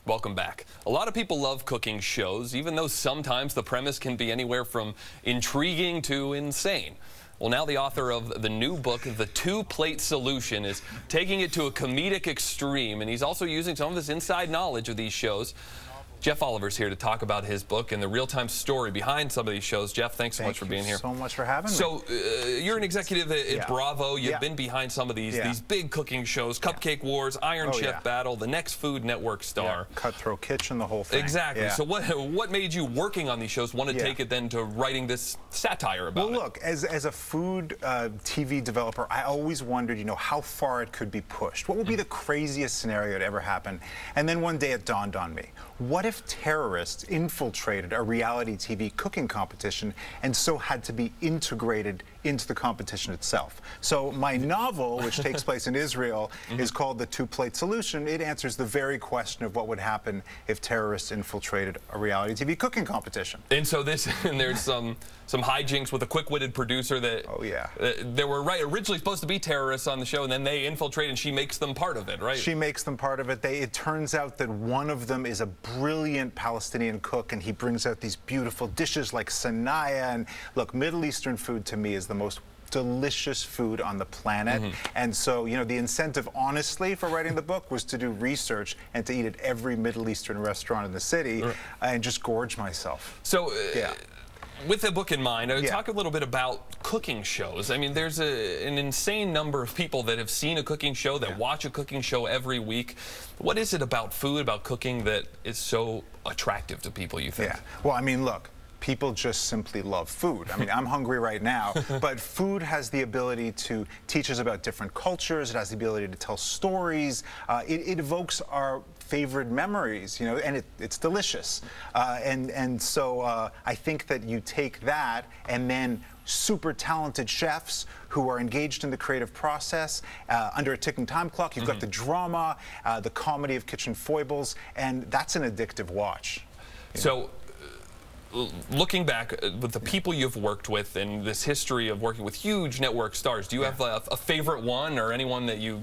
Welcome back. A lot of people love cooking shows, even though sometimes the premise can be anywhere from intriguing to insane. Well, now the author of the new book, The Two-Plate Solution, is taking it to a comedic extreme, and he's also using some of his inside knowledge of these shows. Jeff Oliver's here to talk about his book and the real-time story behind some of these shows. Jeff, thanks so much for being here. Thank you so much for having me. So, you're an executive at Bravo. You've been behind some of these big cooking shows, Cupcake Wars, Iron Chef Battle, the Next Food Network star. Cutthroat Kitchen, the whole thing. Exactly. So what made you, working on these shows, want to take it then to writing this satire about it? Well, look, as a food TV developer, I always wondered, you know, how far it could be pushed. What would be the craziest scenario to ever happen? And then one day it dawned on me. What if terrorists infiltrated a reality TV cooking competition and so had to be integrated into the competition itself? So my novel, which takes place in Israel, is called The Two-Plate Solution. It answers the very question of what would happen if terrorists infiltrated a reality TV cooking competition. And so there's some hijinks with a quick-witted producer that there were originally supposed to be terrorists on the show, and then they infiltrate and she makes them part of it, right? She makes them part of it. It turns out that one of them is a brilliant Palestinian cook, and he brings out these beautiful dishes like sanaya. And look, Middle Eastern food to me is the most delicious food on the planet. And so, you know, the incentive, honestly, for writing the book was to do research and to eat at every Middle Eastern restaurant in the city and just gorge myself. So, with the book in mind, talk a little bit about cooking shows. I mean, there's an insane number of people that have seen a cooking show, that watch a cooking show every week. What is it about food, about cooking, that is so attractive to people, you think? Well, I mean, look, people just simply love food. I mean, I'm hungry right now, but food has the ability to teach us about different cultures. It has the ability to tell stories. It evokes our favorite memories, you know, and it's delicious. And so I think that you take that and then super talented chefs who are engaged in the creative process under a ticking time clock. You've got the drama, the comedy of kitchen foibles, and that's an addictive watch. So, looking back with the people you've worked with and this history of working with huge network stars, do you have a favorite one, or anyone that you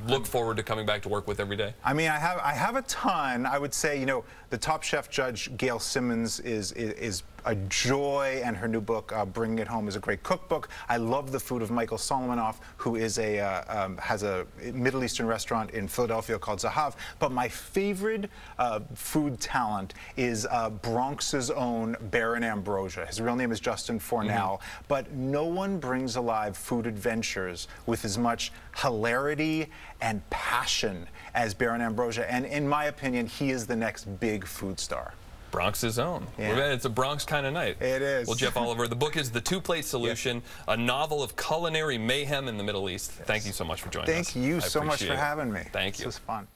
look forward to coming back to work with every day? I mean, I have a ton. I would say, you know, the Top Chef judge Gail Simmons is a joy, and her new book Bringing It Home is a great cookbook. I love the food of Michael Solomonoff, who is has a Middle Eastern restaurant in Philadelphia called Zahav. But my favorite food talent is Bronx's own Baron Ambrosia. His real name is Justin Fornell, but no one brings alive food adventures with as much hilarity and passion as Baron Ambrosia. And in my opinion, he is the next big food star. Bronx's own. It's a Bronx kind of night. It is. Well, Jeff Oliver, the book is The Two-Plate Solution, a novel of culinary mayhem in the Middle East. Thank you so much for joining us. Thank you so much for having me. Thank you. This was fun.